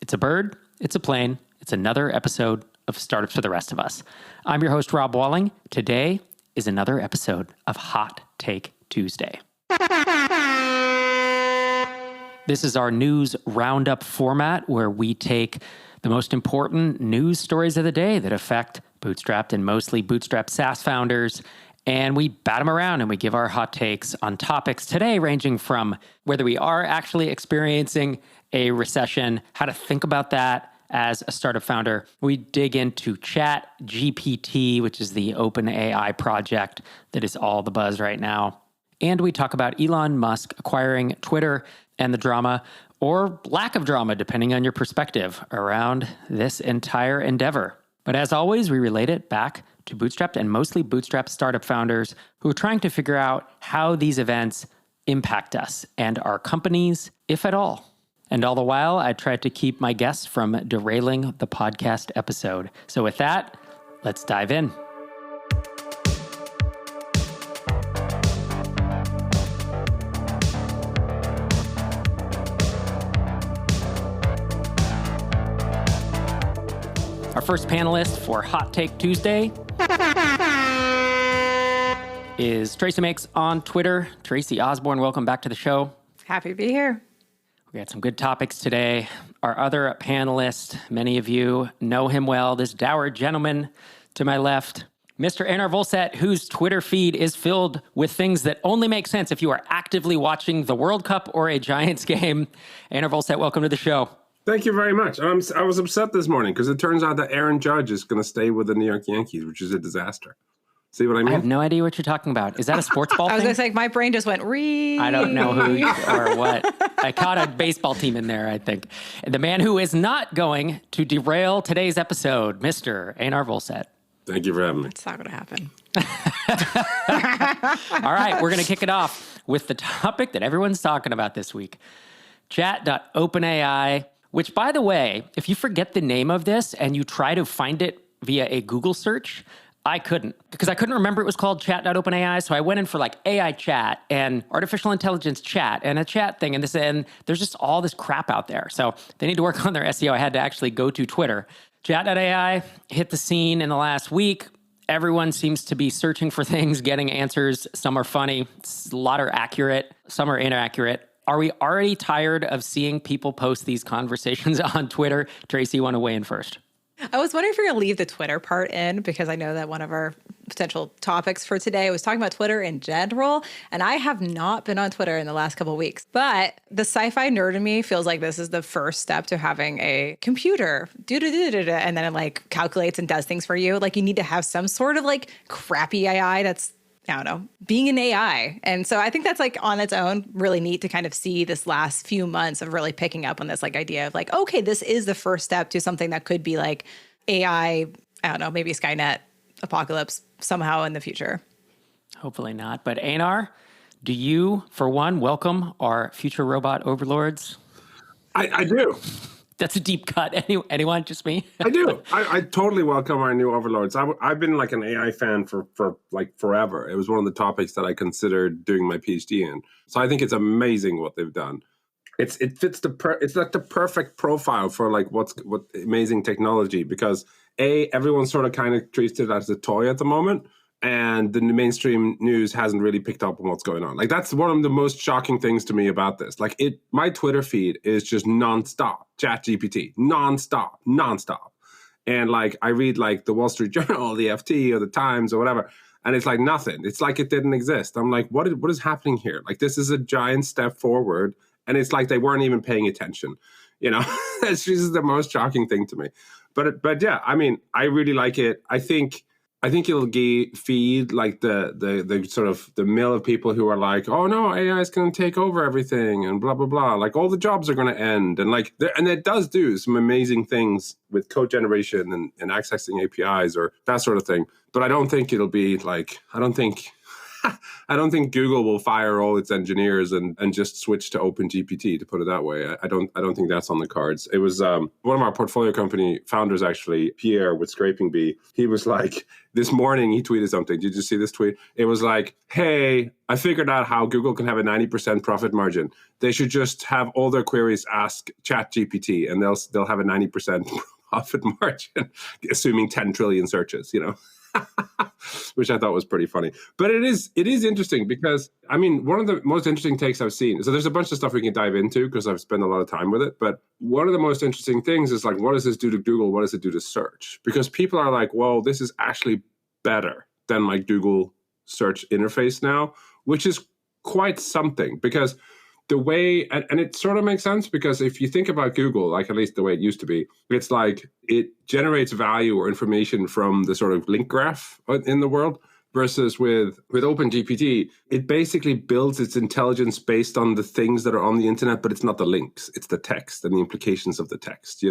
It's a bird, it's a plane, it's another episode of Startups for the Rest of Us. I'm your host, Rob Walling. Today is another episode of Hot Take Tuesday. This is our news roundup format where we take the most important news stories of the day that affect bootstrapped and mostly bootstrapped SaaS founders, and we bat them around and we give our hot takes on topics today ranging from whether we are actually experiencing a recession, how to think about that as a startup founder. We dig into Chat GPT, which is the open AI project that is all the buzz right now. And we talk about Elon Musk acquiring Twitter and the drama, or lack of drama, depending on your perspective, around this entire endeavor. But as always, we relate it back to bootstrapped and mostly bootstrapped startup founders who are trying to figure out how these events impact us and our companies, if at all. And all the while, I tried to keep my guests from derailing the podcast episode. So with that, let's dive in. Our first panelist for Hot Take Tuesday is Tracy Makes on Twitter. Tracy Osborne, welcome back to the show. Happy to be here. We got some good topics today. Our other panelist, many of you know him well, this dour gentleman to my left, Mr. Einar Volset, whose Twitter feed is filled with things that only make sense if you are actively watching the World Cup or a Giants game. Einar Volset, welcome to the show. Thank you very much. I was upset this morning because it turns out that Aaron Judge is going to stay with the New York Yankees, which is a disaster. See what I mean? I have no idea what you're talking about. Is that a sports ball I was thing? going to say, my brain just went, I don't know who or what. I caught a baseball team in there, I think. And the man who is not going to derail today's episode, Mr. Einar Volset. Thank you for having me. It's not going to happen. All right, we're going to kick it off with the topic that everyone's talking about this week. Chat.openai, which, by the way, if you forget the name of this and you try to find it via a Google search, I couldn't, because I couldn't remember it was called Chat.openai. So I went in for like AI chat and artificial intelligence chat and a chat thing. And there's just all this crap out there. So they need to work on their SEO. I had to actually go to Twitter. Chat.ai hit the scene in the last week. Everyone seems to be searching for things, getting answers. Some are funny. A lot are accurate. Some are inaccurate. Are we already tired of seeing people post these conversations on Twitter? Tracy, you want to weigh in first? I was wondering if you're going to leave the Twitter part in, because I know that one of our potential topics for today was talking about Twitter in general, and I have not been on Twitter in the last couple of weeks. But the sci-fi nerd in me feels like this is the first step to having a computer, and then it like calculates and does things for you. Like you need to have some sort of like crappy AI that's, I don't know, being an AI. And so I think that's like on its own really neat to kind of see this last few months of really picking up on this like idea of like, okay, this is the first step to something that could be like AI, I don't know, maybe Skynet apocalypse somehow in the future. Hopefully not. But Einar, do you, for one, welcome our future robot overlords? I do. That's a deep cut. Anyone? Just me? I do. I totally welcome our new overlords. I've been like an AI fan for like forever. It was one of the topics that I considered doing my PhD in. So I think it's amazing what they've done. It fits it's like the perfect profile for like what amazing technology, because everyone sort of kind of treats it as a toy at the moment. And the mainstream news hasn't really picked up on what's going on. Like that's one of the most shocking things to me about this. Like my Twitter feed is just nonstop. ChatGPT, nonstop. And like I read like the Wall Street Journal, the FT, or the Times, or whatever, and it's like nothing. It's like it didn't exist. I'm like, what is happening here? Like this is a giant step forward, and it's like they weren't even paying attention. You know, it's just the most shocking thing to me. But yeah, I mean, I really like it. I think it'll feed like the sort of the mill of people who are like, oh no, AI is going to take over everything and blah, blah, blah. Like all the jobs are going to end. And like, and it does do some amazing things with code generation and accessing APIs or that sort of thing. But I don't think it'll be like, I don't think I don't think Google will fire all its engineers and just switch to OpenGPT, to put it that way. I don't think that's on the cards. It was one of our portfolio company founders, actually, Pierre with Scraping Bee. He was like, this morning he tweeted something. Did you see this tweet? It was like, hey, I figured out how Google can have a 90% profit margin. They should just have all their queries ask ChatGPT, and they'll have a 90% profit margin, assuming 10 trillion searches, which I thought was pretty funny. But it is interesting because, I mean, one of the most interesting takes I've seen, so there's a bunch of stuff we can dive into because I've spent a lot of time with it, but one of the most interesting things is like, what does this do to Google? What does it do to search? Because people are like, well, this is actually better than my Google search interface now, which is quite something, because the way, and it sort of makes sense, because if you think about Google, like at least the way it used to be, it's like it generates value or information from the sort of link graph in the world, versus with OpenGPT, it basically builds its intelligence based on the things that are on the internet, but it's not the links, it's the text and the implications of the text,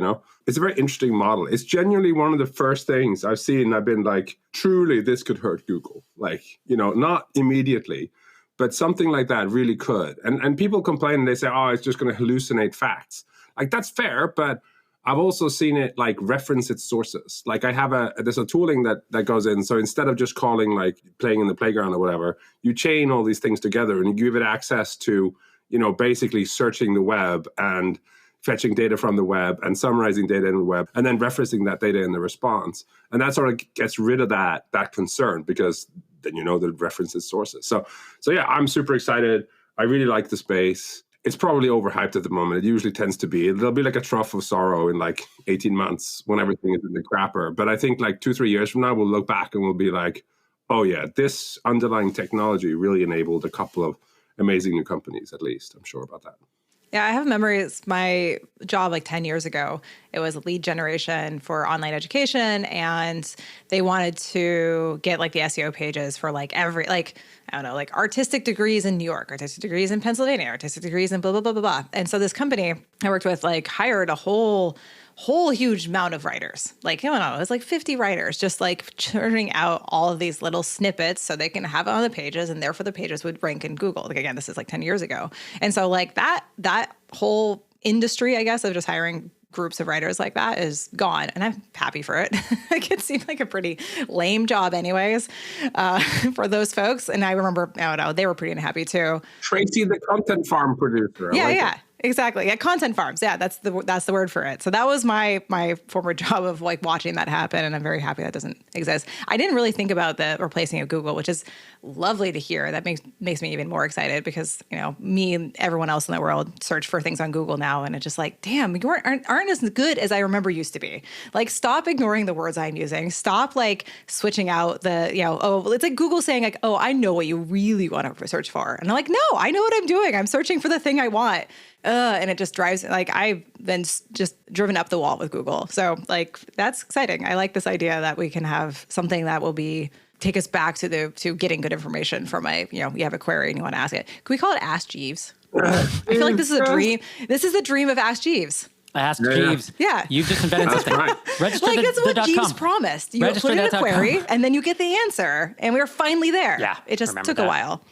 It's a very interesting model. It's genuinely one of the first things I've seen. I've been like, truly, this could hurt Google. Like, not immediately, but something like that really could. And people complain and they say, oh, it's just going to hallucinate facts. Like, that's fair, but I've also seen it like reference its sources. Like there's a tooling that goes in. So instead of just calling like playing in the playground or whatever, you chain all these things together and you give it access to, basically searching the web and fetching data from the web and summarizing data in the web and then referencing that data in the response. And that sort of gets rid of that concern, because then that it references sources. So yeah, I'm super excited. I really like the space. It's probably overhyped at the moment. It usually tends to be. There'll be like a trough of sorrow in like 18 months when everything is in the crapper. But I think like 2-3 years from now, we'll look back and we'll be like, oh yeah, this underlying technology really enabled a couple of amazing new companies, at least. I'm sure about that. Yeah, I have memories. My job like 10 years ago, it was lead generation for online education, and they wanted to get like the SEO pages for like every, like, I don't know, like artistic degrees in New York, artistic degrees in Pennsylvania, artistic degrees in blah, blah, blah, blah, blah. And so this company I worked with like hired a whole huge amount of writers. Like, I don't know, it was like 50 writers just like churning out all of these little snippets so they can have it on the pages, and therefore the pages would rank in Google. Like, again, this is like 10 years ago. And so like that whole industry, I guess, of just hiring groups of writers like that is gone. And I'm happy for it. Like, it seemed like a pretty lame job anyways, for those folks. And I remember, I don't know, they were pretty unhappy too. Tracy, the content farm producer. Yeah. Exactly. Yeah, content farms. Yeah, that's the word for it. So that was my former job of like watching that happen, and I'm very happy that doesn't exist. I didn't really think about the replacing of Google, which is lovely to hear. That makes me even more excited, because me and everyone else in the world search for things on Google now, and it's just like, damn, you aren't as good as I remember used to be. Like, stop ignoring the words I'm using. Stop like switching out the it's like Google saying like, oh, I know what you really want to search for, and I'm like, no, I know what I'm doing. I'm searching for the thing I want. And it just drives, like, I've been just driven up the wall with Google. So like, that's exciting. I like this idea that we can have something that will take us back to getting good information from you have a query and you want to ask it. Can we call it Ask Jeeves? I feel like this is a dream. This is the dream of Ask Jeeves. Ask Jeeves. Yeah. You've just invented something. Right. Register like, that's what Jeeves .com. promised. You Register put in a that query .com. and then you get the answer. And we were finally there. Yeah, It just took that. a while.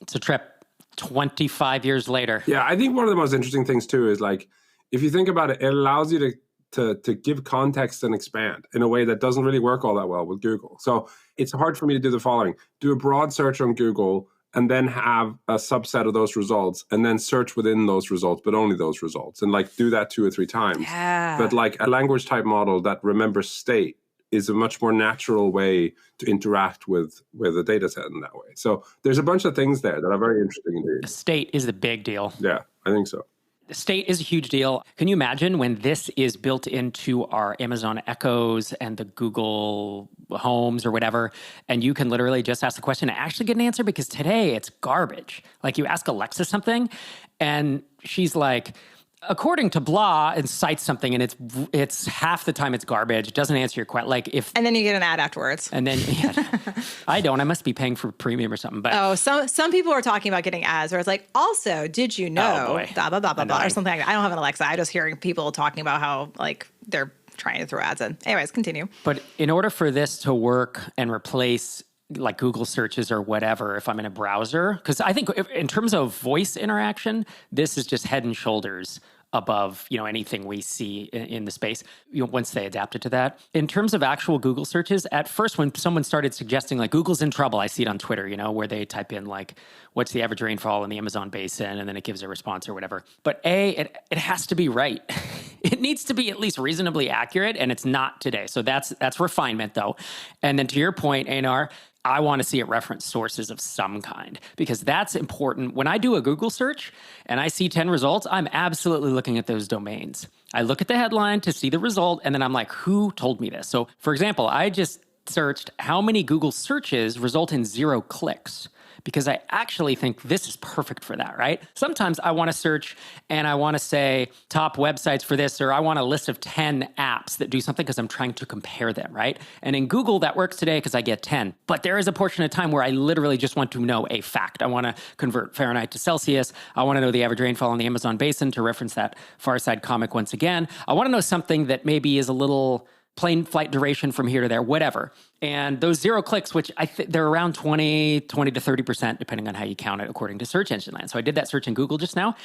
It's a trip. 25 years later. Yeah, I think one of the most interesting things too is like, if you think about it, it allows you to give context and expand in a way that doesn't really work all that well with Google. So it's hard for me to do the following: do a broad search on Google and then have a subset of those results, and then search within those results, but only those results, and like do that 2 or 3 times. Yeah. But like a language type model that remembers state is a much more natural way to interact with a data set in that way. So there's a bunch of things there that are very interesting indeed. State is the big deal. Yeah, I think so. State is a huge deal. Can you imagine when this is built into our Amazon Echoes and the Google Homes or whatever, and you can literally just ask the question and actually get an answer? Because today it's garbage. Like, you ask Alexa something and she's like, according to blah, and cites something, and it's half the time it's garbage. It doesn't answer your question. Like, if And then you get an ad afterwards. and then I don't. I must be paying for premium or something. But some people are talking about getting ads where it's like, also, did you know, boy. blah, blah, blah, blah, blah, or Annoying. something like that. I don't have an Alexa. I'm just hearing people talking about how like they're trying to throw ads in. Anyways, continue. But in order for this to work and replace like Google searches or whatever if I'm in a browser. Because I think in terms of voice interaction, this is just head and shoulders above, anything we see in the space, once they adapted to that. In terms of actual Google searches, at first when someone started suggesting like Google's in trouble, I see it on Twitter, where they type in like, what's the average rainfall in the Amazon basin? And then it gives a response or whatever. But it has to be right. It needs to be at least reasonably accurate, and it's not today. So that's refinement though. And then to your point, Einar, I want to see it reference sources of some kind, because that's important. When I do a Google search and I see 10 results, I'm absolutely looking at those domains. I look at the headline to see the result, and then I'm like, who told me this? So for example, I just searched how many Google searches result in 0 clicks, because I actually think this is perfect for that, right? Sometimes I want to search and I want to say top websites for this, or I want a list of 10 apps that do something because I'm trying to compare them, right? And in Google, that works today because I get 10. But there is a portion of time where I literally just want to know a fact. I want to convert Fahrenheit to Celsius. I want to know the average rainfall in the Amazon basin, to reference that Far Side comic once again. I want to know something that maybe is a little plane flight duration from here to there, whatever. And those 0 clicks, which they're around 20 to 30%, depending on how you count it, according to Search Engine Land. So I did that search in Google just now,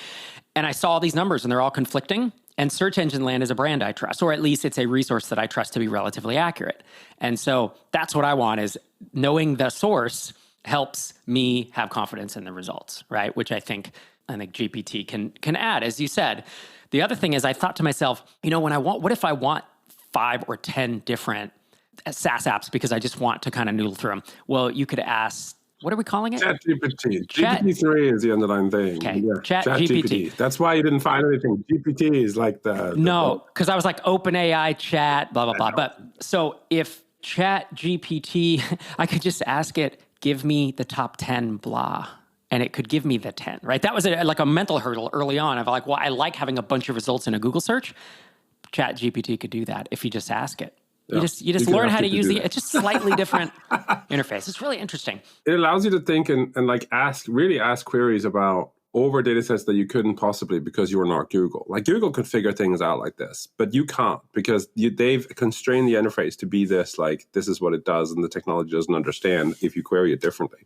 and I saw all these numbers, and they're all conflicting. And Search Engine Land is a brand I trust, or at least it's a resource that I trust to be relatively accurate. And so that's what I want, is knowing the source helps me have confidence in the results, right? Which I think GPT can add, as you said. The other thing is, I thought to myself, what if I want 5 or 10 different SaaS apps because I just want to kind of noodle through them? Well, you could ask, what are we calling it? ChatGPT. GPT-3 is the underlying thing. Okay, yeah. ChatGPT. That's why you didn't find anything. GPT is like the no, because I was like OpenAI chat, blah, blah, blah. But so if ChatGPT, I could just ask it, give me the top 10 blah. And it could give me the 10, right? That was like a mental hurdle early on. Of like, well, I like having a bunch of results in a Google search. ChatGPT could do that if you just ask it. Yeah. You just learn how to use it's just slightly different interface. It's really interesting. It allows you to think and like ask queries about over data sets that you couldn't possibly, because you are not Google. Like Google could figure things out like this, but you can't, because they've constrained the interface to be this, like this is what it does, and the technology doesn't understand if you query it differently.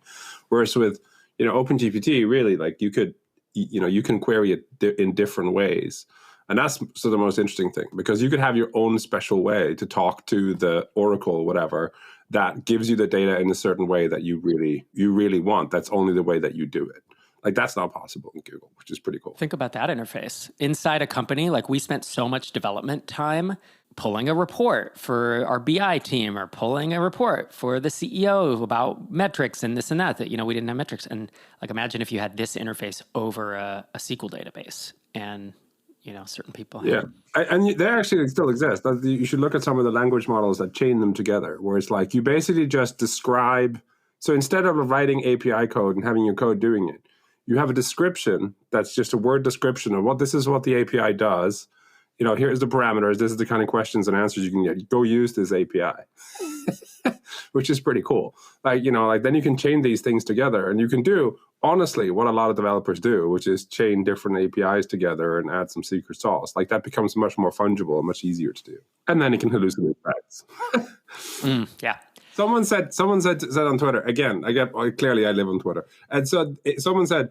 Whereas with OpenGPT, really, like you can query it in different ways. And that's the most interesting thing, because you could have your own special way to talk to the Oracle, whatever, that gives you the data in a certain way that you really want. That's only the way that you do it. Like that's not possible in Google, which is pretty cool. Think about that interface. Inside a company, like we spent so much development time pulling a report for our BI team, or pulling a report for the CEO about metrics and this and that we didn't have metrics. And like imagine if you had this interface over a SQL database, and certain people. Yeah. And they actually still exist. You should look at some of the language models that chain them together, where it's like you basically just describe. So instead of writing API code and having your code doing it, you have a description that's just a word description of this is what the API does. Here's the parameters. This is the kind of questions and answers you can get. Go use this API, which is pretty cool. Then you can chain these things together, and you can do, honestly, what a lot of developers do, which is chain different APIs together and add some secret sauce. Like that becomes much more fungible and much easier to do. And then it can hallucinate facts. Yeah. Someone said on Twitter, again, clearly I live on Twitter. And so someone said,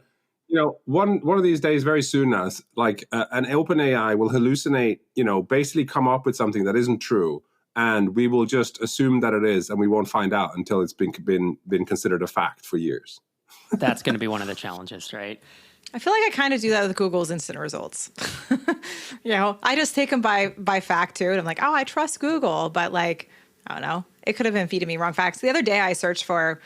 one of these days, very soon now, like an OpenAI will hallucinate, basically come up with something that isn't true. And we will just assume that it is, and we won't find out until it's been considered a fact for years. That's going to be one of the challenges, right? I feel like I kind of do that with Google's instant results. I just take them by fact too. And I'm like, oh, I trust Google. But like, I don't know, it could have been feeding me wrong facts. The other day I searched for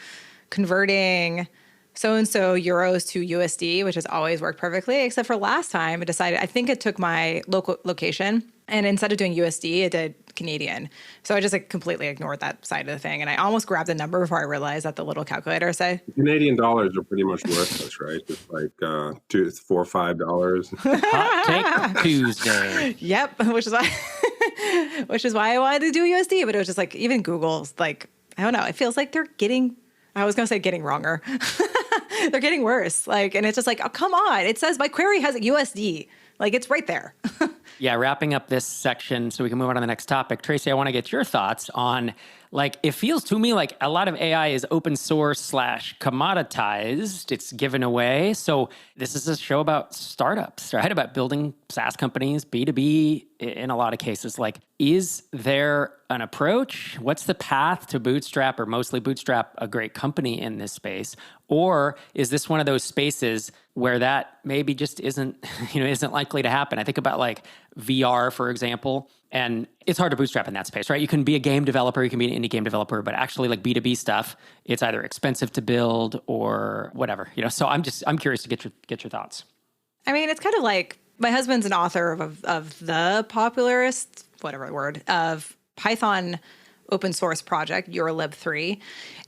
converting so-and-so euros to USD, which has always worked perfectly, except for last time I think it took my local location, and instead of doing USD, it did Canadian. So I just completely ignored that side of the thing. And I almost grabbed the number before I realized that the little calculator said. Canadian dollars are pretty much worthless, right? It's like $2, $4, $5. Hot Take Tuesday. Yep, which is why I wanted to do USD. But it was just like, even Google's like, I don't know, it feels like they're getting wronger. They're getting worse. And it's just like, oh, come on. It says my query has a USD. It's right there. Yeah, wrapping up this section so we can move on to the next topic. Tracy, I want to get your thoughts on like it feels to me like a lot of AI is open source / commoditized. It's given away. So this is a show about startups, right? About building SaaS companies, B2B in a lot of cases. Like, is there an approach? What's the path to Bootstrap or mostly Bootstrap a great company in this space? Or is this one of those spaces where that maybe just isn't likely to happen? I think about like VR, for example, and it's hard to bootstrap in that space, right? You can be a game developer, you can be an indie game developer, but actually like B2B stuff, it's either expensive to build or whatever, So I'm curious to get your thoughts. I mean, it's kind of like my husband's an author of the popularist, whatever word, of Python open source project, YourLib3.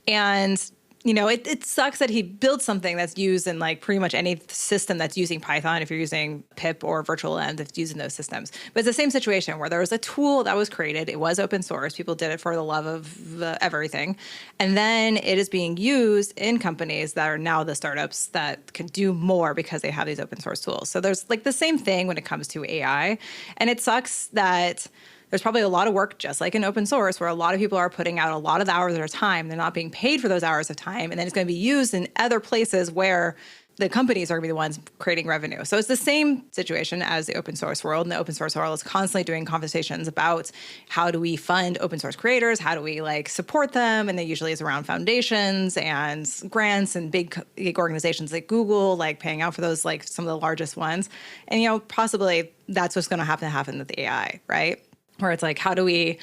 And it sucks that he built something that's used in like pretty much any system that's using Python. If you're using pip or virtualenv, it's used in those systems. But it's the same situation where there was a tool that was created. It was open source. People did it for the love of everything. And then it is being used in companies that are now the startups that can do more because they have these open source tools. So there's like the same thing when it comes to AI. And it sucks that there's probably a lot of work, just like in open source, where a lot of people are putting out a lot of hours of their time. They're not being paid for those hours of time. And then it's going to be used in other places where the companies are going to be the ones creating revenue. So it's the same situation as the open source world. And the open source world is constantly doing conversations about how do we fund open source creators? How do we like support them? And it usually is around foundations and grants and big organizations like Google, like paying out for those, like some of the largest ones. And, possibly that's what's going to happen with AI, right? Where it's like, how do we,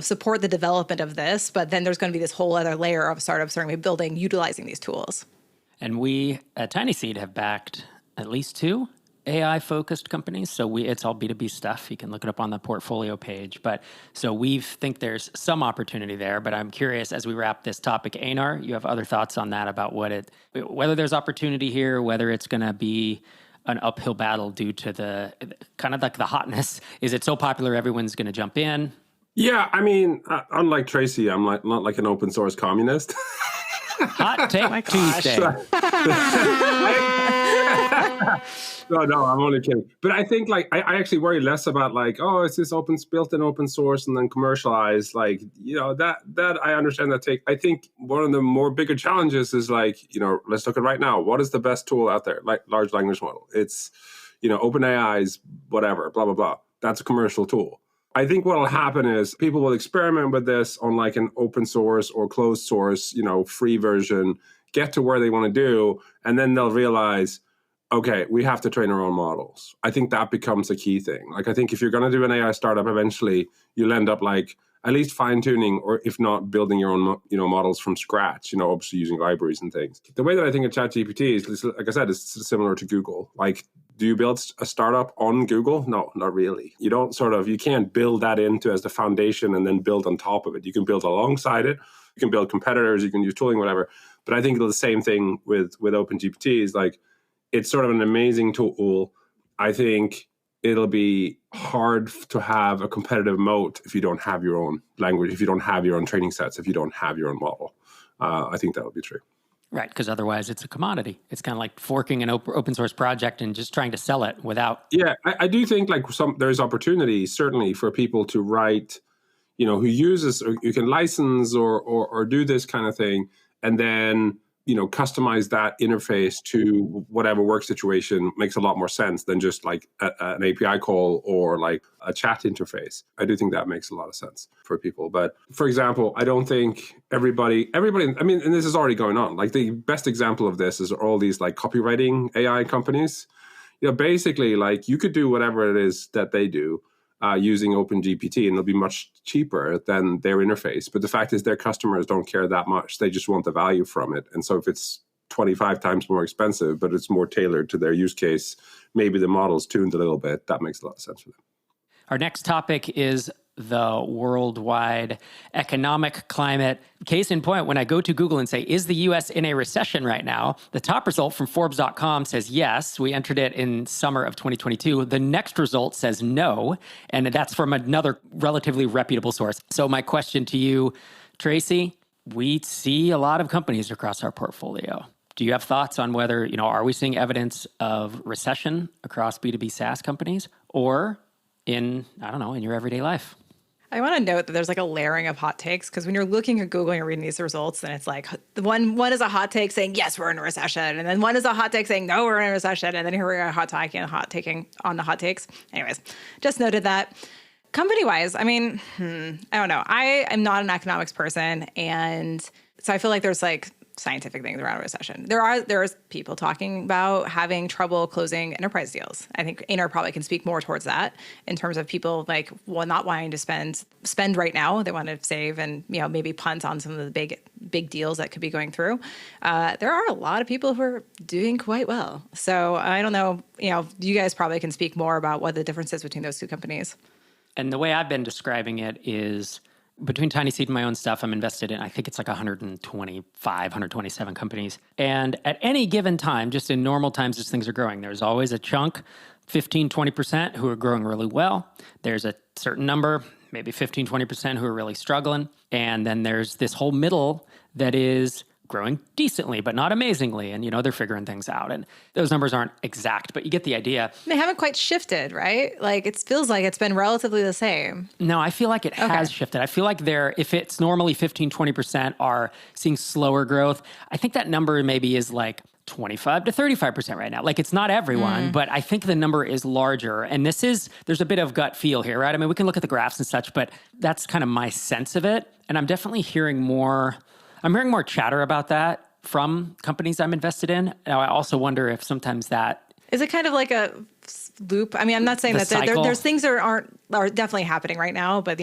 support the development of this? But then there's going to be this whole other layer of startups that are going to be building, utilizing these tools. And we at Tiny Seed have backed at least 2 AI-focused companies. So it's all B2B stuff. You can look it up on the portfolio page. But so we think there's some opportunity there. But I'm curious, as we wrap this topic, Einar, you have other thoughts on that about whether there's opportunity here, whether it's going to be an uphill battle due to the kind of like the hotness. Is it so popular everyone's going to jump in? Yeah, I mean, unlike Tracy, I'm not like an open source communist. Hot take Tuesday. No, I'm only kidding. But I think like I actually worry less about like, oh, is this built in open source and then commercialized? Like, that I understand that take. I think one of the more bigger challenges is like, let's look at right now. What is the best tool out there? Like large language model. It's, OpenAI's whatever, blah, blah, blah. That's a commercial tool. I think what will happen is people will experiment with this on like an open source or closed source, free version, get to where they want to do, and then they'll realize, okay, we have to train our own models. I think that becomes a key thing. Like, I think if you're going to do an AI startup, eventually you'll end up like at least fine tuning, or if not building your own, models from scratch, obviously using libraries and things. The way that I think of ChatGPT is, like I said, is similar to Google. Like, do you build a startup on Google? No, not really. You can't build that into as the foundation and then build on top of it. You can build alongside it. You can build competitors. You can use tooling, whatever. But I think the same thing with OpenGPT is like, it's sort of an amazing tool. I think it'll be hard to have a competitive moat if you don't have your own language, if you don't have your own training sets, if you don't have your own model. I think that would be true. Right, because otherwise it's a commodity. It's kind of like forking an open source project and just trying to sell it without... Yeah, I do think like there's opportunity certainly for people to write, who uses, or you can license or do this kind of thing, and then customize that interface to whatever work situation makes a lot more sense than just like an API call or like a chat interface. I do think that makes a lot of sense for people. But for example, I don't think everybody, I mean, and this is already going on. Like the best example of this is all these like copywriting AI companies. Basically like you could do whatever it is that they do using OpenGPT, and it'll be much cheaper than their interface. But the fact is their customers don't care that much. They just want the value from it. And so if it's 25 times more expensive, but it's more tailored to their use case, maybe the model's tuned a little bit, that makes a lot of sense for them. Our next topic is the worldwide economic climate. Case in point, when I go to Google and say, is the US in a recession right now? The top result from Forbes.com says yes. We entered it in summer of 2022. The next result says no, and that's from another relatively reputable source. So my question to you, Tracy, we see a lot of companies across our portfolio. Do you have thoughts on whether, are we seeing evidence of recession across B2B SaaS companies or in your everyday life? I want to note that there's like a layering of hot takes because when you're looking at Google and reading these results, then it's like the one is a hot take saying, yes, we're in a recession. And then one is a hot take saying, no, we're in a recession. And then here we are hot taking on the hot takes. Anyways, just noted that. Company-wise, I mean, I don't know. I am not an economics person. And so I feel like there's like scientific things around a recession. There's people talking about having trouble closing enterprise deals. I think Einar probably can speak more towards that in terms of people like not wanting to spend right now. They want to save and maybe punt on some of the big deals that could be going through. There are a lot of people who are doing quite well. So I don't know. You guys probably can speak more about what the difference is between those two companies. And the way I've been describing it is between Tiny Seed and my own stuff, I'm invested in, I think it's like 125, 127 companies. And at any given time, just in normal times as things are growing, there's always a chunk, 15, 20% who are growing really well. There's a certain number, maybe 15, 20% who are really struggling. And then there's this whole middle that is growing decently, but not amazingly. And, they're figuring things out. And those numbers aren't exact, but you get the idea. They haven't quite shifted, right? Like it feels like it's been relatively the same. No, I feel like it has shifted. I feel like if it's normally 15, 20% are seeing slower growth, I think that number maybe is like 25 to 35% right now. Like it's not everyone, but I think the number is larger. And there's a bit of gut feel here, right? I mean, we can look at the graphs and such, but that's kind of my sense of it. And I'm definitely hearing more chatter about that from companies I'm invested in. Now, I also wonder if sometimes that... Is it kind of like a loop? I mean, I'm not saying that there's things that are definitely happening right now, but,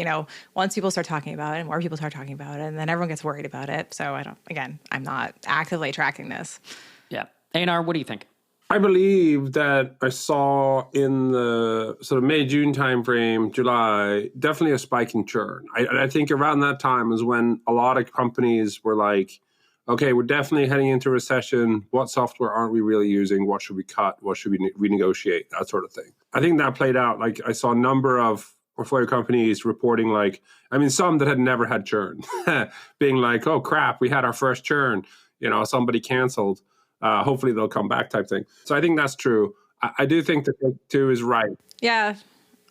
once people start talking about it and more people start talking about it, and then everyone gets worried about it. So I'm not actively tracking this. Yeah. Einar, what do you think? I believe that I saw in the sort of May, June timeframe, July, definitely a spike in churn. I think around that time is when a lot of companies were like, okay, we're definitely heading into recession. What software aren't we really using? What should we cut? What should we renegotiate? That sort of thing. I think that played out. Like I saw a number of portfolio companies reporting some that had never had churn, being like, oh crap, we had our first churn. Somebody canceled. Hopefully they'll come back type thing. So I think that's true. I do think that take two is right. Yeah.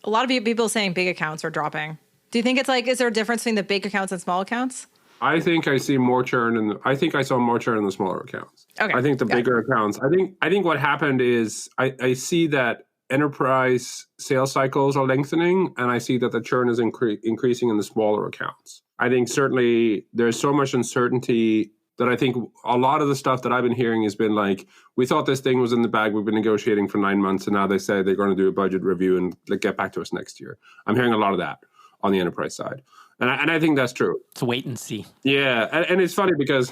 A lot of people saying big accounts are dropping. Do you think it's is there a difference between the big accounts and small accounts? I think I see more churn I think I saw more churn in the smaller accounts. Okay. I think the bigger accounts. I think what happened is I see that enterprise sales cycles are lengthening, and I see that the churn is increasing in the smaller accounts. I think certainly there's so much uncertainty that I think a lot of the stuff that I've been hearing has been like, we thought this thing was in the bag. We've been negotiating for 9 months, and now they say they're going to do a budget review and get back to us next year. I'm hearing a lot of that on the enterprise side. And I think that's true. It's wait and see. Yeah. And it's funny because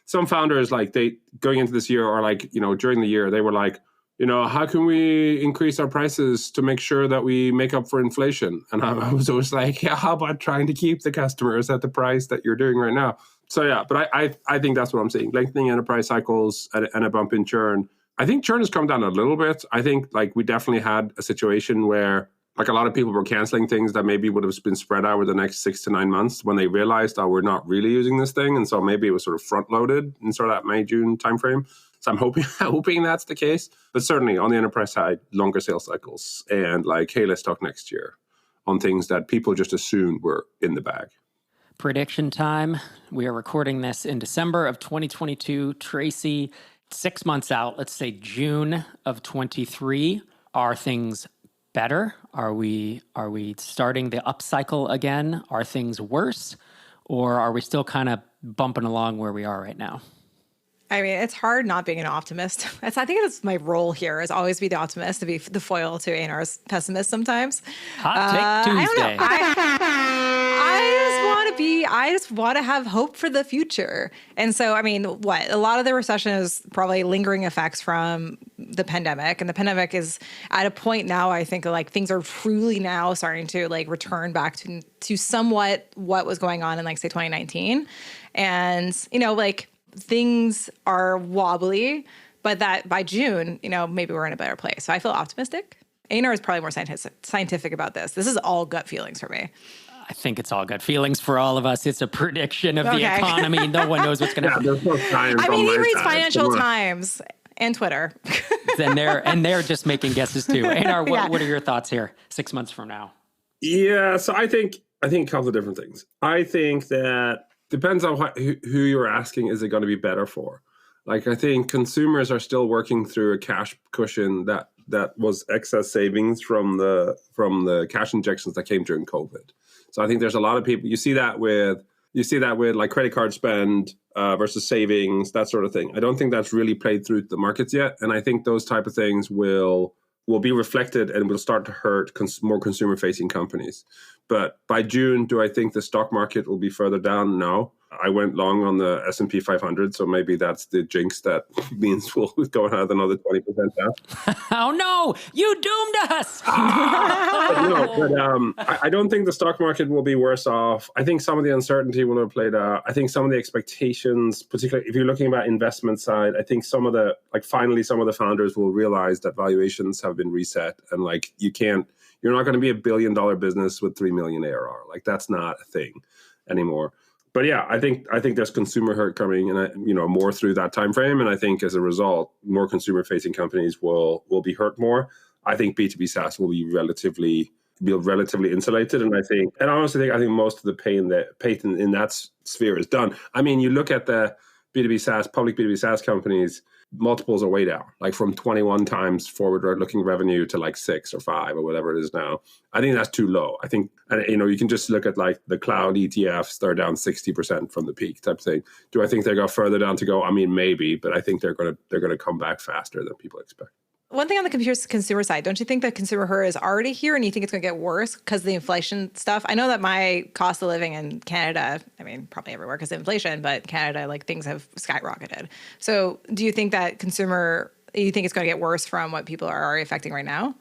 some founders, going into this year or during the year, they were like, how can we increase our prices to make sure that we make up for inflation? And I was always like, yeah, how about trying to keep the customers at the price that you're doing right now? So yeah, but I think that's what I'm seeing. Lengthening enterprise cycles and a bump in churn. I think churn has come down a little bit. I think we definitely had a situation where a lot of people were canceling things that maybe would have been spread out over the next 6 to 9 months when they realized, we're not really using this thing. And so maybe it was sort of front loaded in sort of that May, June timeframe. So I'm hoping that's the case. But certainly on the enterprise side, longer sales cycles and hey, let's talk next year on things that people just assumed were in the bag. Prediction time. We are recording this in December of 2022. Tracy, 6 months out, let's say June of 23. Are things better? Are we starting the upcycle again? Are things worse? Or are we still kind of bumping along where we are right now? I mean, it's hard not being an optimist. I think it's my role here is always be the optimist, to be the foil to Einar's pessimist sometimes. Hot Take Tuesday. I just want to have hope for the future. And so, I mean, a lot of the recession is probably lingering effects from the pandemic. And the pandemic is at a point now, I think, things are truly now starting to return back to somewhat what was going on in say 2019. And, things are wobbly, but that by June, maybe we're in a better place. So I feel optimistic. Einar is probably more scientific about this. This is all gut feelings for me. I think it's all gut feelings for all of us. It's a prediction of the economy. No one knows what's going to happen. I mean, he reads Financial Times and Twitter. and they're just making guesses too. Einar, what are your thoughts here 6 months from now? Yeah, so I think I think a couple of different things. I think that depends on who you're asking, is it going to be better for? Like, I think consumers are still working through a cash cushion that was excess savings from the cash injections that came during COVID. So I think there's a lot of people, you see that with like credit card spend versus savings, that sort of thing. I don't think that's really played through the markets yet. And I think those type of things will be reflected and will start to hurt more consumer facing companies. But by June, do I think the stock market will be further down? No. I went long on the S&P 500, so maybe that's the jinx that means we'll go another 20% down. Oh no, you doomed us! I don't think the stock market will be worse off. I think some of the uncertainty will have played out. I think some of the expectations, particularly if you're looking about investment side, I think finally some of the founders will realize that valuations have been reset, and like you're not going to be $1 billion business with 3 million ARR. Like, that's not a thing anymore. But yeah, I think there's consumer hurt coming, and more through that time frame. And I think as a result, more consumer facing companies will be hurt more. I think B2B SaaS will be relatively insulated, and I honestly think most of the pain in that sphere is done. I mean, you look at the B2B SaaS, public B2B SaaS companies, multiples are way down, like from 21 times forward-looking revenue to like 6 or 5 or whatever it is now. I think that's too low. I think, you can just look at like the cloud ETFs, they're down 60% from the peak type of thing. Do I think they go further down to go? I mean, maybe, but I think they're going to come back faster than people expect. One thing on the consumer side, don't you think that consumer hurt is already here and you think it's going to get worse because of the inflation stuff? I know that my cost of living in Canada, I mean, probably everywhere because of inflation, but Canada, like, things have skyrocketed. So do you think that you think it's going to get worse from what people are already affecting right now?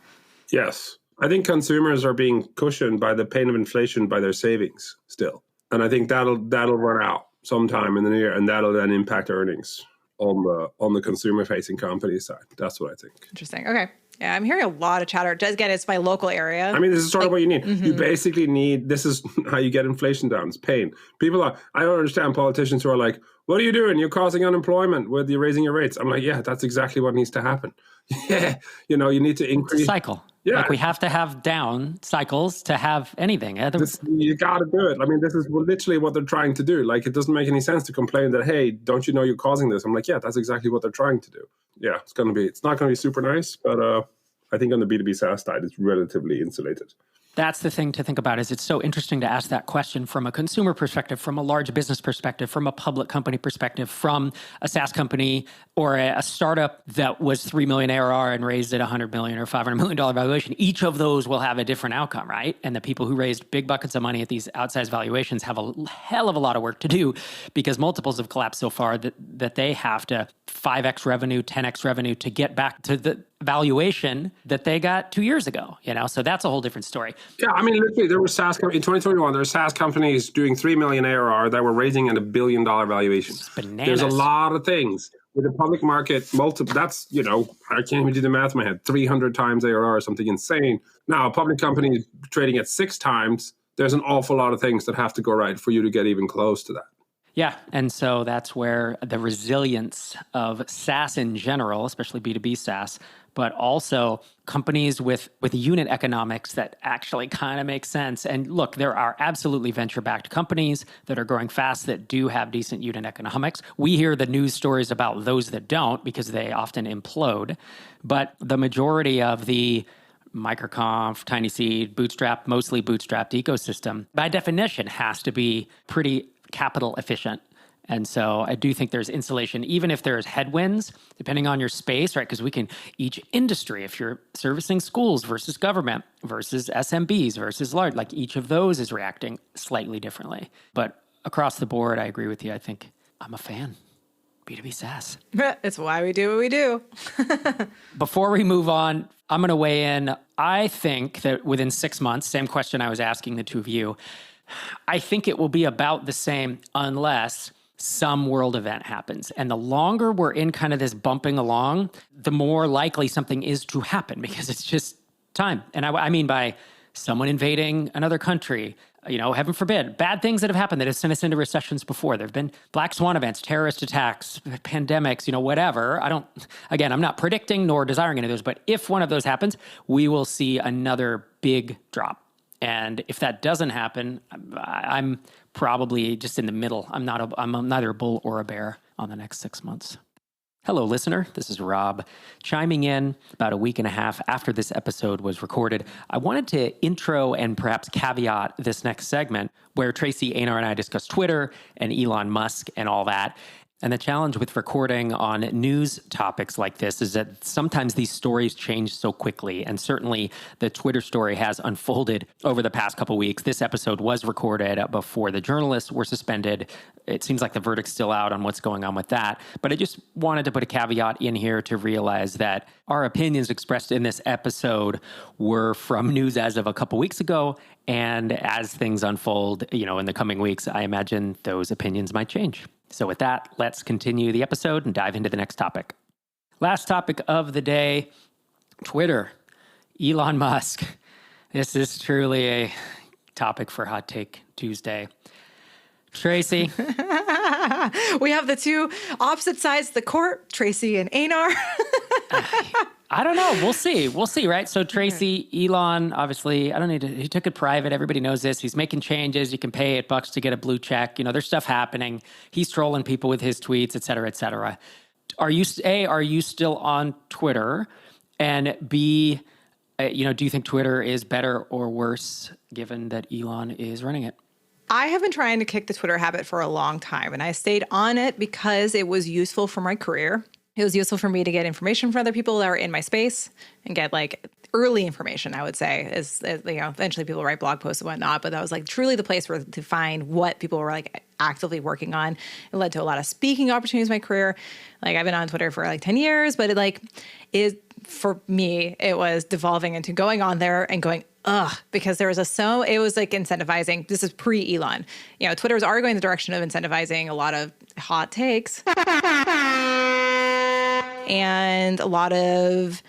Yes. I think consumers are being cushioned by the pain of inflation by their savings still. And I think that'll run out sometime in the new year, and that'll then impact earnings on the consumer-facing company side. That's what I think. Interesting. Okay. Yeah, I'm hearing a lot of chatter. Again, it's my local area. I mean, this is sort of what you need. Mm-hmm. You basically need, this is how you get inflation down. It's pain. I don't understand politicians who are like, what are you doing? You're causing unemployment with you raising your rates. I'm like, yeah, that's exactly what needs to happen. Yeah. You need to increase. It's a cycle. Yeah. Like, we have to have down cycles to have anything. You got to do it. I mean, this is literally what they're trying to do. Like, it doesn't make any sense to complain that, hey, don't you know you're causing this? I'm like, yeah, that's exactly what they're trying to do. Yeah, it's not going to be super nice, but I think on the B2B SaaS side, it's relatively insulated. That's the thing to think about. Is it's so interesting to ask that question from a consumer perspective, from a large business perspective, from a public company perspective, from a SaaS company or a startup that was 3 million ARR and raised at $100 million or $500 million valuation. Each of those will have a different outcome, right? And the people who raised big buckets of money at these outsized valuations have a hell of a lot of work to do because multiples have collapsed so far that they have to 5x revenue, 10x revenue to get back to the valuation that they got 2 years ago, So that's a whole different story. Yeah, I mean, literally, there were SaaS in 2021. There were SaaS companies doing 3 million ARR that were raising at $1 billion valuation. It's bananas. There's a lot of things with the public market. That's I can't even do the math in my head. 300 times ARR or something insane. Now, a public company trading at 6 times. There's an awful lot of things that have to go right for you to get even close to that. Yeah, and so that's where the resilience of SaaS in general, especially B2B SaaS, but also companies with unit economics that actually kind of make sense. And look, there are absolutely venture-backed companies that are growing fast that do have decent unit economics. We hear the news stories about those that don't because they often implode. But the majority of the Microconf, Tiny Seed, Bootstrap, mostly bootstrapped ecosystem, by definition, has to be pretty capital efficient. And so I do think there's insulation, even if there's headwinds, depending on your space, right? Because each industry, if you're servicing schools versus government versus SMBs versus large, like each of those is reacting slightly differently. But across the board, I agree with you. I think I'm a fan. B2B SaaS. It's why we do what we do. Before we move on, I'm going to weigh in. I think that within 6 months, same question I was asking the two of you, I think it will be about the same unless some world event happens. And the longer we're in kind of this bumping along, the more likely something is to happen because it's just time. And I mean by someone invading another country, heaven forbid, bad things that have happened that have sent us into recessions before. There have been black swan events, terrorist attacks, pandemics, whatever. I'm not predicting nor desiring any of those, but if one of those happens, we will see another big drop. And if that doesn't happen, I'm probably just in the middle. I'm neither a bull or a bear on the next 6 months. Hello, listener. This is Rob chiming in about a week and a half after this episode was recorded. I wanted to intro and perhaps caveat this next segment where Tracy, Einar, and I discuss Twitter and Elon Musk and all that. And the challenge with recording on news topics like this is that sometimes these stories change so quickly. And certainly the Twitter story has unfolded over the past couple of weeks. This episode was recorded before the journalists were suspended. It seems like the verdict's still out on what's going on with that. But I just wanted to put a caveat in here to realize that our opinions expressed in this episode were from news as of a couple weeks ago. And as things unfold, in the coming weeks, I imagine those opinions might change. So with that, let's continue the episode and dive into the next topic. Last topic of the day, Twitter, Elon Musk. This is truly a topic for Hot Take Tuesday. Tracy. We have the two opposite sides of the court, Tracy and Einar. I don't know. We'll see, right? So Tracy, Elon, obviously, he took it private. Everybody knows this. He's making changes. You can pay $8 to get a blue check. There's stuff happening. He's trolling people with his tweets, et cetera, et cetera. Are you still on Twitter? And B, do you think Twitter is better or worse given that Elon is running it? I have been trying to kick the Twitter habit for a long time, and I stayed on it because it was useful for my career. It was useful for me to get information from other people that are in my space and get early information, I would say, is eventually people write blog posts and whatnot, but that was truly the place to find what people were actively working on. It led to a lot of speaking opportunities in my career. I've been on Twitter for 10 years, but for me, it was devolving into going on there and going, because there was it was incentivizing. This is pre-Elon. Twitter's are going the direction of incentivizing a lot of hot takes and a lot of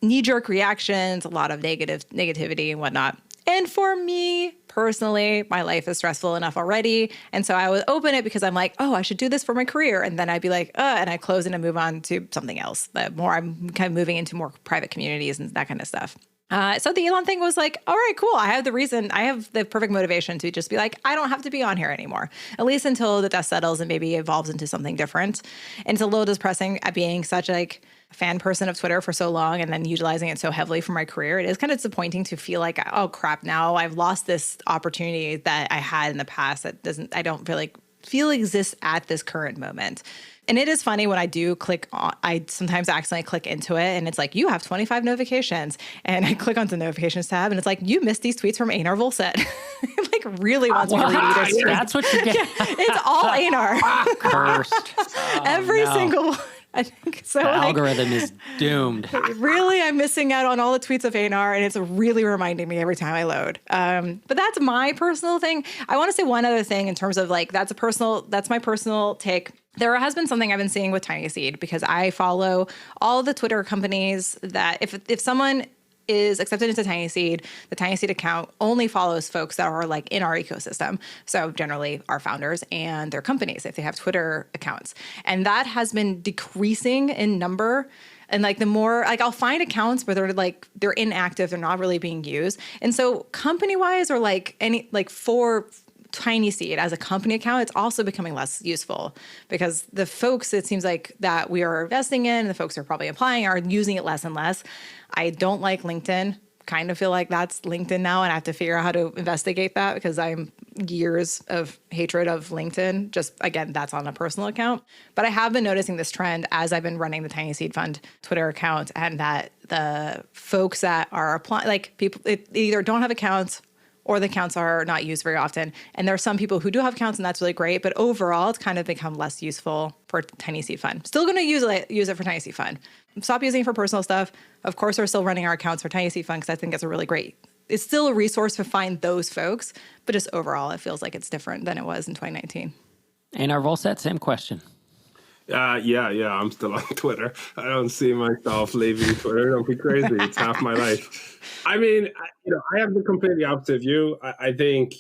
knee-jerk reactions, a lot of negativity and whatnot. And for me personally, my life is stressful enough already. And so I would open it because I'm I should do this for my career. And then I'd be and I close it and move on to something else. I'm kind of moving into more private communities and that kind of stuff. So the Elon thing was all right, cool. I have the perfect motivation to just be I don't have to be on here anymore, at least until the dust settles and maybe evolves into something different. And it's a little depressing at being such a fan person of Twitter for so long and then utilizing it so heavily for my career. It is kind of disappointing to feel oh crap, now I've lost this opportunity that I had in the past that I don't feel exists at this current moment. And it is funny when I do click on, I sometimes accidentally click into it and it's you have 25 notifications. And I click on the notifications tab and it's you missed these tweets from Einar Volset. It really wants me to read either stream. That's what you get. Yeah, it's all Einar. Cursed. Every single one. I think so. The algorithm is doomed. Really, I'm missing out on all the tweets of Einar, and it's really reminding me every time I load. But that's my personal thing. I want to say one other thing in terms of that's my personal take. There has been something I've been seeing with Tiny Seed because I follow all the Twitter companies that if someone is accepted into Tiny Seed, the Tiny Seed account only follows folks that are in our ecosystem. So generally our founders and their companies, if they have Twitter accounts. And that has been decreasing in number. And the more, I'll find accounts where they're inactive, they're not really being used. And so company-wise or for Tiny Seed as a company account, it's also becoming less useful because the folks, it seems that we are investing in, the folks who are probably applying are using it less and less. I don't like LinkedIn. Kind of feel that's LinkedIn now, and I have to figure out how to investigate that because I'm years of hatred of LinkedIn. Just again, that's on a personal account. But I have been noticing this trend as I've been running the Tiny Seed Fund Twitter account, and that the folks that are applying, people either don't have accounts or the accounts are not used very often. And there are some people who do have accounts, and that's really great. But overall, it's kind of become less useful for Tiny Seed Fund. Still going to use it for Tiny Seed Fund. Stop using it for personal stuff. Of course, we're still running our accounts for Tiny Seed Fund because I think it's a really great. It's still a resource to find those folks, but just overall, it feels like it's different than it was in 2019. Einar Volset, same question. Yeah. I'm still on Twitter. I don't see myself leaving Twitter. Don't be crazy. It's half my life. I mean, I have the completely opposite view. I think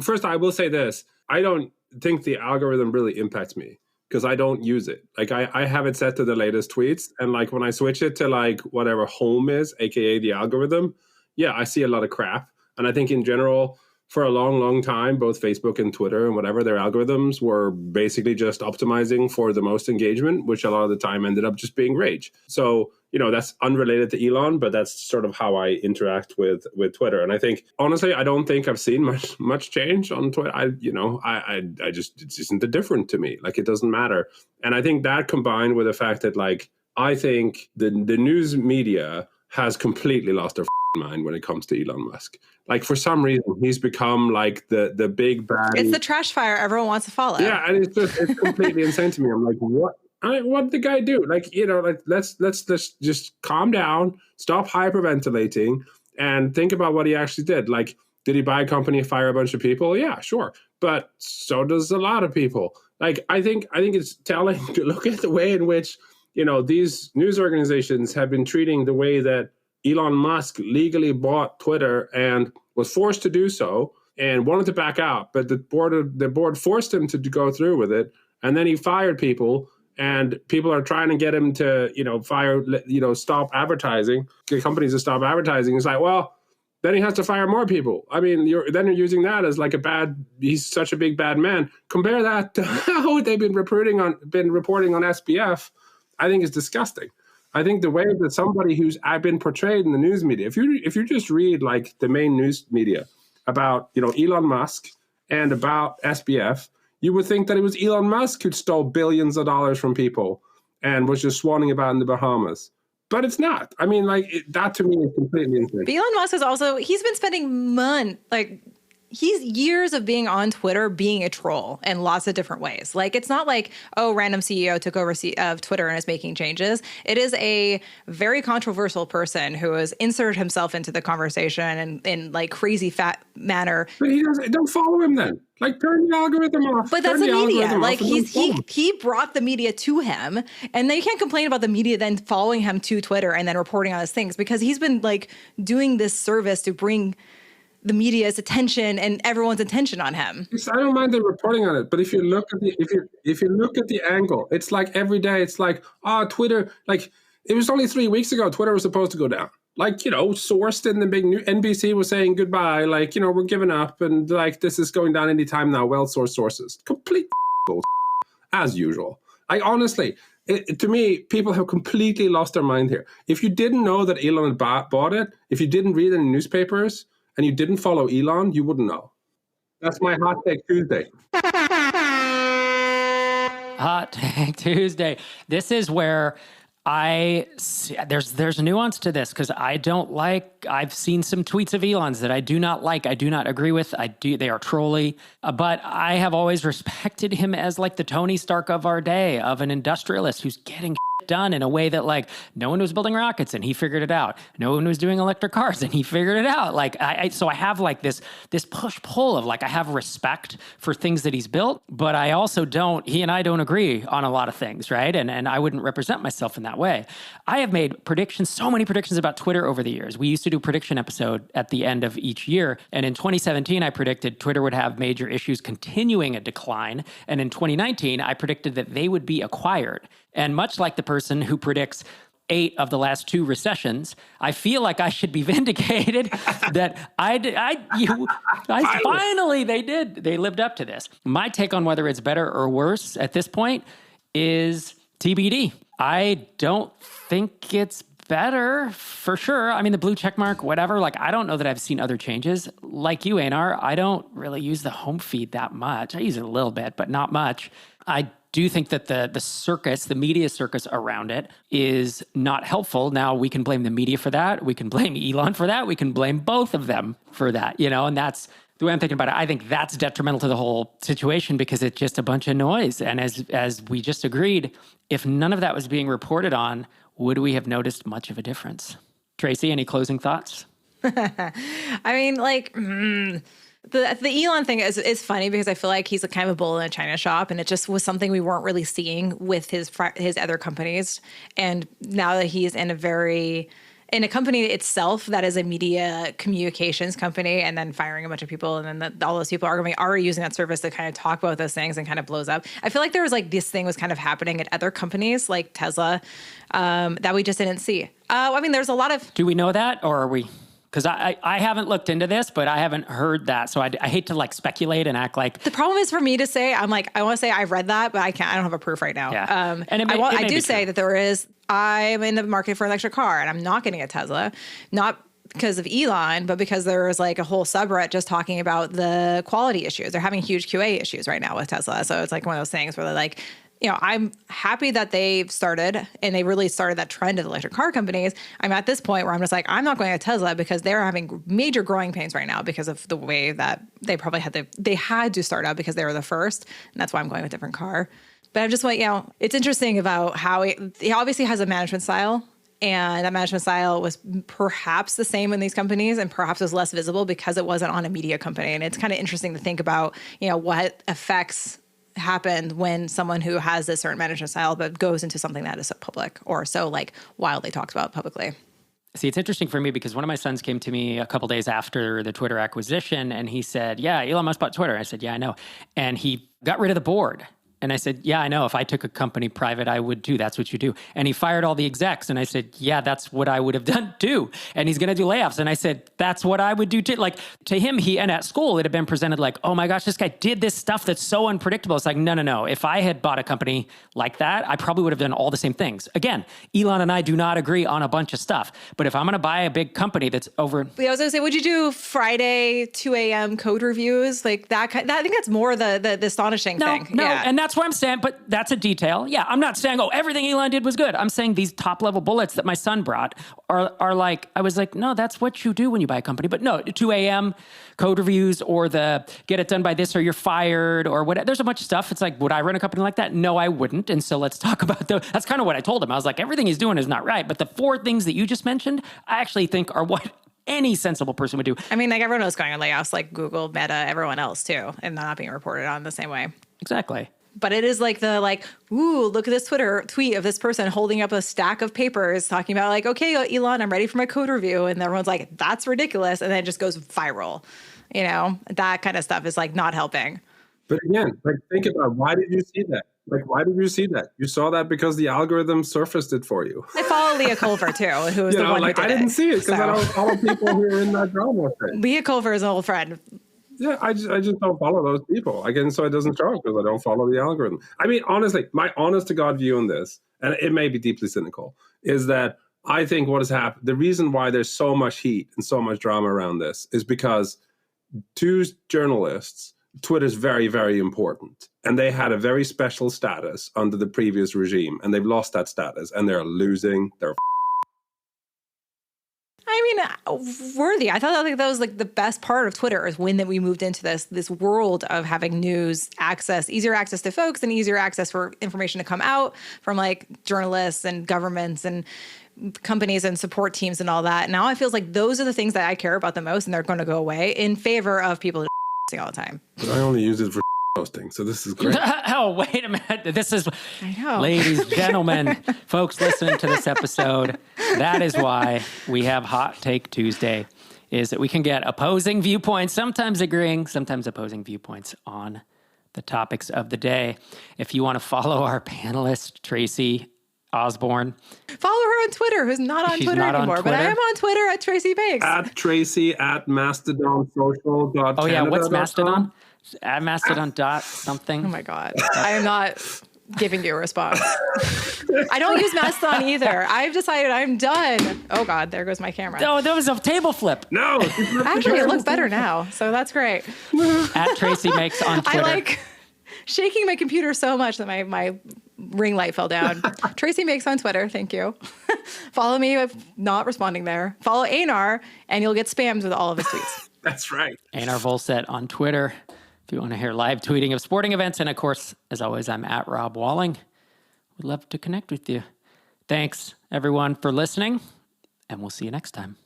first I will say this. I don't think the algorithm really impacts me because I don't use it. I have it set to the latest tweets. And when I switch it to whatever home is, AKA the algorithm, yeah, I see a lot of crap. And I think in general, for a long, long time, both Facebook and Twitter and whatever, their algorithms were basically just optimizing for the most engagement, which a lot of the time ended up just being rage. So, that's unrelated to Elon, but that's sort of how I interact with Twitter. And I think, honestly, I don't think I've seen much change on Twitter. I just, it isn't different to me. Like, it doesn't matter. And I think that combined with the fact that, like, I think the news media has completely lost their mind when it comes to Elon Musk. Like, for some reason, he's become like the big bad. It's the trash fire everyone wants to follow. Yeah, and it's completely insane to me. I'm like, what? What did the guy do? Like, let's just calm down, stop hyperventilating, and think about what he actually did. Like, did he buy a company, fire a bunch of people? Yeah, sure. But so does a lot of people. Like, I think it's telling to look at the way in which, these news organizations have been treating the way that Elon Musk legally bought Twitter and was forced to do so and wanted to back out, but the board forced him to go through with it, and then he fired people, and people are trying to get him to stop advertising, get companies to stop advertising. It's like, well, then he has to fire more people. I mean, you're using that as like he's such a big bad man. Compare that to how they've been reporting on SBF. I think is disgusting. I think the way that somebody who's been portrayed in the news media, if you just read like the main news media about Elon Musk and about SBF, you would think that it was Elon Musk who stole billions of dollars from people and was just swanning about in the Bahamas. But it's not. I mean, like, that to me is completely insane. But Elon Musk he's been spending he's years of being on Twitter being a troll in lots of different ways. Like, it's not like, random CEO took over of Twitter and is making changes. It is a very controversial person who has inserted himself into the conversation in like crazy fat manner. But don't follow him then. Like, turn the algorithm off. But that's the media. Like, he brought the media to him, and then you can't complain about the media then following him to Twitter and then reporting on his things, because he's been like doing this service to bring the media's attention and everyone's attention on him. I don't mind them reporting on it, but if you look at the angle, it's like every day it's like, Twitter, like, it was only 3 weeks ago Twitter was supposed to go down. Like, sourced in the big new NBC was saying goodbye, like, we're giving up, and like, this is going down anytime now, well-sourced sources. Complete bullshit, as usual. Like, honestly, to me, people have completely lost their mind here. If you didn't know that Elon had bought it, if you didn't read any newspapers, and you didn't follow Elon, you wouldn't know. That's my Hot Take Tuesday. Hot Take Tuesday. This is where there's a nuance to this, because I've seen some tweets of Elon's that I do not like, I do not agree with. They are trolly, but I have always respected him as like the Tony Stark of our day, of an industrialist who's getting done in a way that, like, no one was building rockets and he figured it out. No one was doing electric cars and he figured it out. Like, so I have like this push-pull of like, I have respect for things that he's built, but I also he and I don't agree on a lot of things, right? And I wouldn't represent myself in that way. I have made so many predictions about Twitter over the years. We used to do a prediction episode at the end of each year. And in 2017, I predicted Twitter would have major issues continuing a decline. And in 2019, I predicted that they would be acquired. And much like the person who predicts 8 of the last 2 recessions, I feel like I should be vindicated that finally they lived up to this. My take on whether it's better or worse at this point is TBD. I don't think it's better for sure. I mean, the blue check mark, whatever, like, I don't know that I've seen other changes. Like you, Einar, I don't really use the home feed that much. I use it a little bit, but not much. I do think that the media circus around it is not helpful. Now, we can blame the media for that. We can blame Elon for that. We can blame both of them for that, and that's the way I'm thinking about it. I think that's detrimental to the whole situation because it's just a bunch of noise. And as we just agreed, if none of that was being reported on, would we have noticed much of a difference? Tracy, any closing thoughts? I mean, like, the Elon thing is funny because I feel like he's a kind of a bull in a china shop, and it just was something we weren't really seeing with his other companies. And now that he's in a company itself that is a media communications company, and then firing a bunch of people, and then all those people are using that service to kind of talk about those things and kind of blows up. I feel like there was like this thing was kind of happening at other companies like Tesla that we just didn't see. I mean, there's a lot of... Do we know that, or are we Because I haven't looked into this, but I haven't heard that. So I hate to like speculate and act like. The problem is for me to say, I want to say I've read that, but I don't have a proof right now. Yeah. And I do say that I'm in the market for an electric car and I'm not getting a Tesla, not because of Elon, but because there was like a whole subreddit just talking about the quality issues. They're having huge QA issues right now with Tesla. So it's like one of those things where they're like, I'm happy that they've started and they really started that trend of electric car companies. I'm at this point where I'm just like, I'm not going to Tesla because they're having major growing pains right now because of the way that they probably had to start out because they were the first. And that's why I'm going with a different car. But I'm just like, it's interesting about how he obviously has a management style. And that management style was perhaps the same in these companies and perhaps was less visible because it wasn't on a media company. And it's kind of interesting to think about, what effects happened when someone who has a certain management style but goes into something that is so public or so like wildly talked about publicly. See, it's interesting for me because one of my sons came to me a couple days after the Twitter acquisition and he said, yeah, Elon Musk bought Twitter. I said, yeah, I know. And he got rid of the board. And I said, yeah, I know. If I took a company private, I would too. That's what you do. And he fired all the execs. And I said, yeah, that's what I would have done too. And he's going to do layoffs. And I said, that's what I would do too. Like to him, and at school, it had been presented like, oh my gosh, this guy did this stuff that's so unpredictable. It's like, no. If I had bought a company like that, I probably would have done all the same things. Again, Elon and I do not agree on a bunch of stuff. But if I'm going to buy a big company that's over. Yeah, I was going to say, would you do Friday 2 a.m. code reviews? Like that I think that's more the astonishing thing. No, yeah. And that's what I'm saying. But that's a detail. Yeah, I'm not saying, everything Elon did was good. I'm saying these top level bullets that my son brought are like, I was like, no, that's what you do when you buy a company. But no, 2 a.m. code reviews or the get it done by this or you're fired or whatever. There's a bunch of stuff. It's like, would I run a company like that? No, I wouldn't. And so let's talk about that's kind of what I told him. I was like, everything he's doing is not right. But the 4 things that you just mentioned, I actually think are what any sensible person would do. I mean, like everyone else going on layoffs, like Google, Meta, everyone else too, and not being reported on the same way. Exactly. But it is like ooh, look at this Twitter tweet of this person holding up a stack of papers talking about like, okay, Elon, I'm ready for my code review. And everyone's like, that's ridiculous. And then it just goes viral. That kind of stuff is like not helping. But again, like think about why did you see that? Like, why did you see that? You saw that because the algorithm surfaced it for you. I follow Leah Culver too, who was the one who did it. I didn't see it because I don't follow people who are in that drama thing. Leah Culver is an old friend. Yeah, I just don't follow those people. Again, so it doesn't show up because I don't follow the algorithm. I mean, honestly, my honest to God view on this, and it may be deeply cynical, is that I think what has happened, the reason why there's so much heat and so much drama around this is because 2 journalists, Twitter's very, very important. And they had a very special status under the previous regime. And they've lost that status. And they're losing their worthy. I thought that was like the best part of Twitter is when that we moved into this world of having news access, easier access to folks and easier access for information to come out from like journalists and governments and companies and support teams and all that. Now it feels like those are the things that I care about the most and they're going to go away in favor of people all the time. But I only use it for posting, so this is great. Oh, wait a minute. This is, I know. Ladies, gentlemen, folks listening to this episode, that is why we have Hot Take Tuesday, is that we can get opposing viewpoints, sometimes agreeing, sometimes opposing viewpoints on the topics of the day. If you want to follow our panelist, Tracy Osborne. Follow her on Twitter, who's not on Twitter anymore. But I am on Twitter at Tracy Banks. At Tracy at mastodonsocial.canada. Oh, yeah. What's Mastodon? At Mastodon dot something. Oh, my God. I am not giving you a response. I don't use Mastodon either. I've decided I'm done. Oh, God. There goes my camera. Oh, that was a table flip. No. Actually, it looks better now. So that's great. At Tracy Makes on Twitter. I like shaking my computer so much that my ring light fell down. Tracy Makes on Twitter. Thank you. Follow me if not responding there. Follow Einar and you'll get spammed with all of his tweets. That's right. Einar Volset on Twitter. If you want to hear live tweeting of sporting events. And of course, as always, I'm at Rob Walling. We'd love to connect with you. Thanks everyone for listening and we'll see you next time.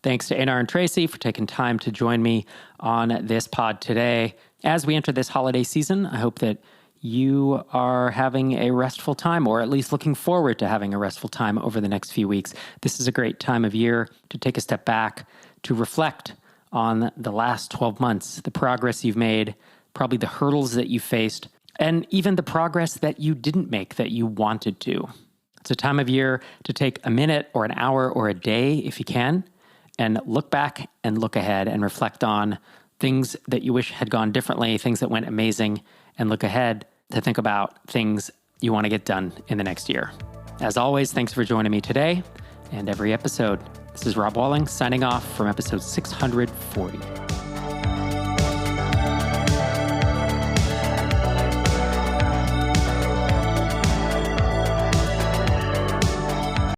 Thanks to Einar and Tracy for taking time to join me on this pod today. As we enter this holiday season, I hope that you are having a restful time, or at least looking forward to having a restful time over the next few weeks. This is a great time of year to take a step back, to reflect on the last 12 months, the progress you've made, probably the hurdles that you faced, and even the progress that you didn't make that you wanted to. It's a time of year to take a minute or an hour or a day, if you can, and look back and look ahead and reflect on things that you wish had gone differently, things that went amazing, and look ahead to think about things you want to get done in the next year. As always, thanks for joining me today and every episode. This is Rob Walling signing off from episode 640.